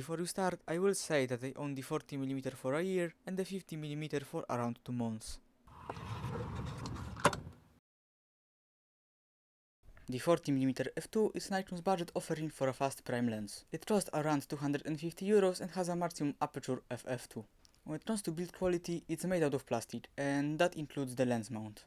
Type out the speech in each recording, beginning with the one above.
Before we start, I will say that I own the 40mm for a year and the 50mm for around 2 months. The 40mm f2 is Nikon's budget offering for a fast prime lens. It costs around €250 and has a maximum aperture of f2. When it comes to build quality, it's made out of plastic, and that includes the lens mount.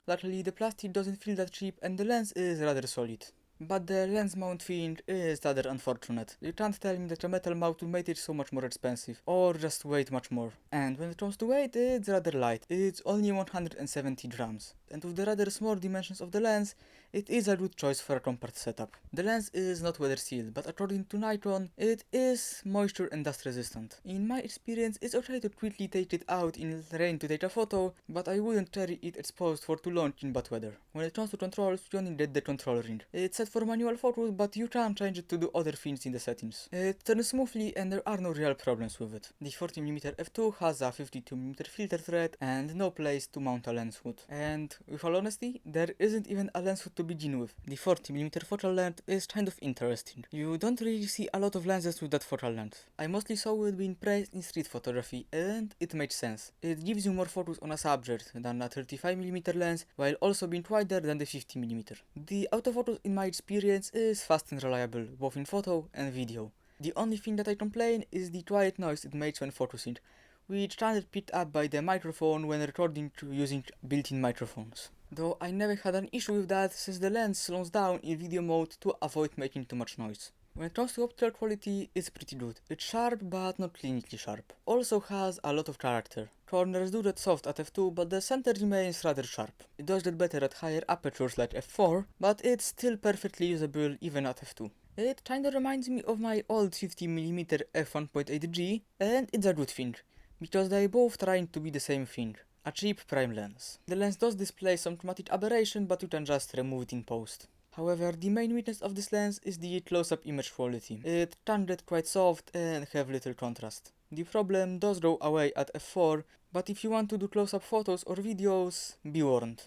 Luckily, the plastic doesn't feel that cheap and the lens is rather solid. But the lens mount thing is rather unfortunate. You can't tell me that a metal mount will make it so much more expensive, or just weight much more. And when it comes to weight, it's rather light. It's only 170 grams. And with the rather small dimensions of the lens, it is a good choice for a compact setup. The lens is not weather sealed, but according to Nikon, it is moisture and dust resistant. In my experience, it's okay to quickly take it out in rain to take a photo, but I wouldn't carry it exposed for too long in bad weather. When it comes to controls, you only get the control ring. It's set for manual focus, but you can change it to do other things in the settings. It turns smoothly and there are no real problems with it. The 40mm f2 has a 52mm filter thread and no place to mount a lens hood. And with all honesty, there isn't even a lens hood to begin with. The 40mm focal length is kind of interesting. You don't really see a lot of lenses with that focal length. I mostly saw it being praised in street photography and it makes sense. It gives you more focus on a subject than a 35mm lens while also being wider than the 50mm. The autofocus in my experience is fast and reliable, both in photo and video. The only thing that I complain is the quiet noise it makes when focusing, which can get picked up by the microphone when recording using built-in microphones. Though I never had an issue with that since the lens slows down in video mode to avoid making too much noise. When it comes to optical quality, it's pretty good. It's sharp but not clinically sharp. Also has a lot of character. Corners do get soft at f2, but the center remains rather sharp. It does get better at higher apertures like f4, but it's still perfectly usable even at f2. It kinda reminds me of my old 50mm F1.8G, and it's a good thing, because they both trying to be the same thing. A cheap prime lens. The lens does display some chromatic aberration, but you can just remove it in post. However, the main weakness of this lens is the close-up image quality. It can get quite soft and have little contrast. The problem does go away at f4, but if you want to do close-up photos or videos, be warned.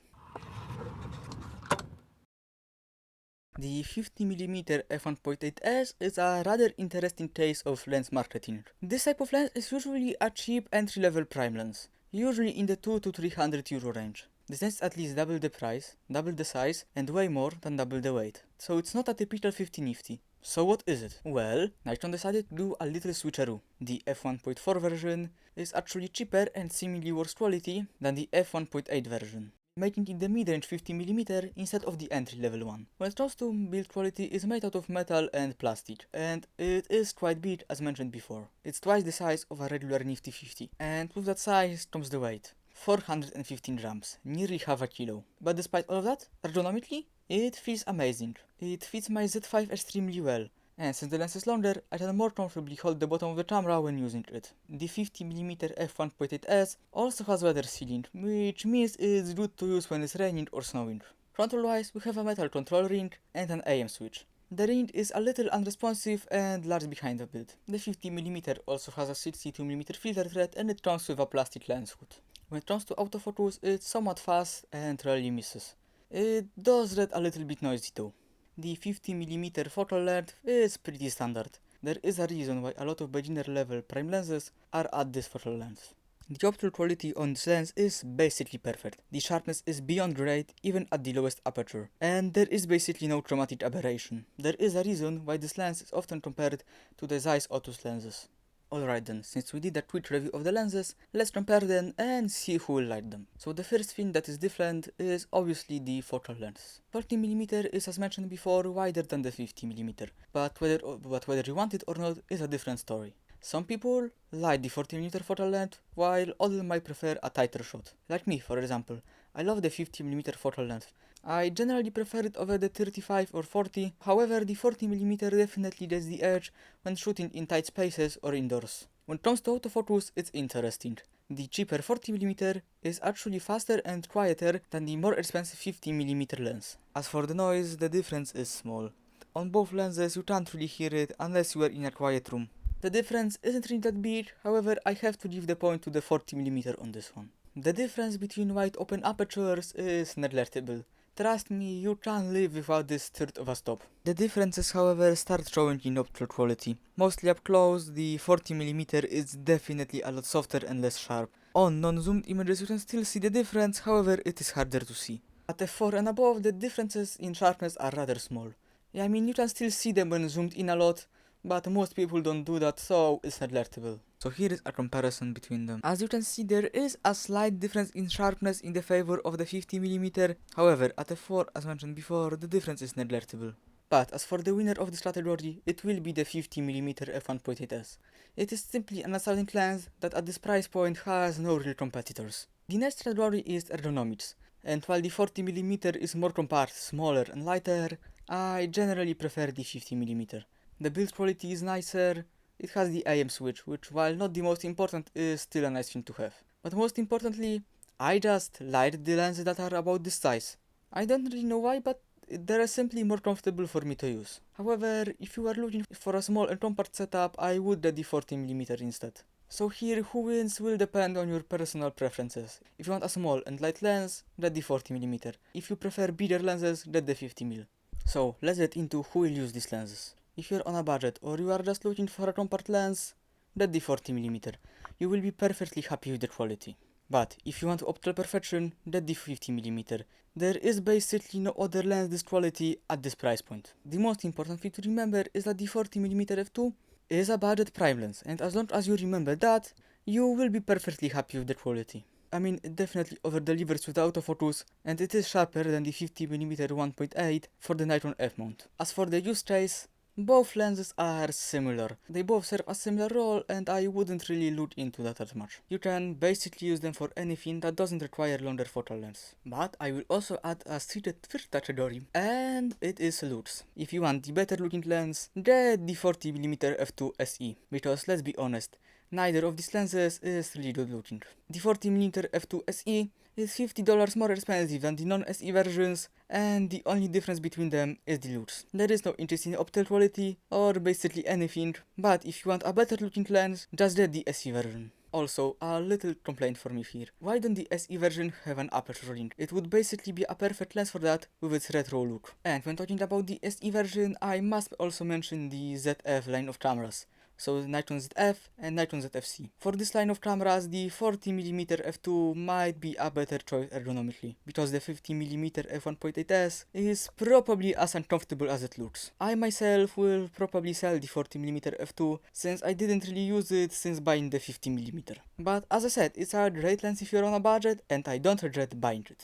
The 50mm f1.8S is a rather interesting case of lens marketing. This type of lens is usually a cheap entry-level prime lens, usually in the 200 to 300 euro range. This lens is at least double the price, double the size, and way more than double the weight. So it's not a typical 50-nifty. So what is it? Well, Nikon decided to do a little switcheroo. The f1.4 version is actually cheaper and seemingly worse quality than the f1.8 version, making it the mid-range 50mm instead of the entry-level one. When it comes to build quality, it's made out of metal and plastic, and it is quite big as mentioned before. It's twice the size of a regular Nifty 50, and with that size comes the weight. 415 grams, nearly half a kilo. But despite all of that, ergonomically, it feels amazing. It fits my Z5 extremely well, and since the lens is longer, I can more comfortably hold the bottom of the camera when using it. The 50mm f1.8S also has weather sealing, which means it's good to use when it's raining or snowing. Control-wise, we have a metal control ring and an AM switch. The ring is a little unresponsive and large behind the build. The 50mm also has a 62mm filter thread and it comes with a plastic lens hood. When it comes to autofocus, it's somewhat fast and rarely misses. It does get a little bit noisy though. The 50mm focal length is pretty standard. There is a reason why a lot of beginner level prime lenses are at this focal length. The optical quality on this lens is basically perfect. The sharpness is beyond great even at the lowest aperture, and there is basically no chromatic aberration. There is a reason why this lens is often compared to the Zeiss Otus lenses. Alright then, since we did a quick review of the lenses, let's compare them and see who will like them. So the first thing that is different is obviously the focal length. 40mm is, as mentioned before, wider than the 50mm, but whether you want it or not is a different story. Some people like the 40mm focal length, while others might prefer a tighter shot. Like me, for example. I love the 50mm focal length. I generally prefer it over the 35 or 40, however the 40mm definitely gets the edge when shooting in tight spaces or indoors. When it comes to autofocus, it's interesting. The cheaper 40mm is actually faster and quieter than the more expensive 50mm lens. As for the noise, the difference is small. On both lenses you can't really hear it unless you are in a quiet room. The difference isn't really that big, however I have to give the point to the 40mm on this one. The difference between wide open apertures is negligible. trust me, you can't live without this third of a stop. The differences, however, start showing in optical quality. Mostly up close, the 40mm is definitely a lot softer and less sharp. On non-zoomed images you can still see the difference, however it is harder to see. At f4 and above, the differences in sharpness are rather small. Yeah, I mean, you can still see them when zoomed in a lot, but most people don't do that, so it's negligible. So here is a comparison between them. As you can see, there is a slight difference in sharpness in the favor of the 50mm, however, at f4, as mentioned before, the difference is negligible. But as for the winner of this category, it will be the 50mm f1.8S. It is simply an outstanding lens that at this price point has no real competitors. The next category is ergonomics, and while the 40mm is more compact, smaller and lighter, I generally prefer the 50mm. The build quality is nicer, it has the AM switch, which while not the most important is still a nice thing to have. But most importantly, I just like the lenses that are about this size. I don't really know why, but they're simply more comfortable for me to use. However, if you are looking for a small and compact setup, I would get the 40mm instead. So here, who wins will depend on your personal preferences. If you want a small and light lens, get the 40mm. If you prefer bigger lenses, get the 50mm. So, let's get into who will use these lenses. If you're on a budget or you are just looking for a compact lens, get the 40mm. You will be perfectly happy with the quality. But if you want optical perfection, get the 50mm. There is basically no other lens this quality at this price point. The most important thing to remember is that the 40mm f2 is a budget prime lens, and as long as you remember that, you will be perfectly happy with the quality. I mean, it definitely over-delivers with the autofocus, and it is sharper than the 50mm 1.8 for the Nikon F mount. As for the use case, both lenses are similar. They both serve a similar role, and I wouldn't really look into that as much. You can basically use them for anything that doesn't require longer focal lengths. But I will also add a secret third category, and it is looks. If you want the better looking lens, get the 40mm f2 SE, because let's be honest, neither of these lenses is really good looking. The 40mm f2 SE is $50 more expensive than the non-SE versions, and the only difference between them is the looks. There is no interest in optical quality or basically anything, but if you want a better looking lens, just get the SE version. Also, a little complaint for me here. Why don't the SE version have an aperture ring? It would basically be a perfect lens for that with its retro look. And when talking about the SE version, I must also mention the ZF line of cameras. So Nikon ZF and Nikon ZFC. For this line of cameras, the 40mm f2 might be a better choice ergonomically, because the 50mm f1.8S is probably as uncomfortable as it looks. I myself will probably sell the 40mm f2 since I didn't really use it since buying the 50mm. But as I said, it's a great lens if you're on a budget, and I don't regret buying it.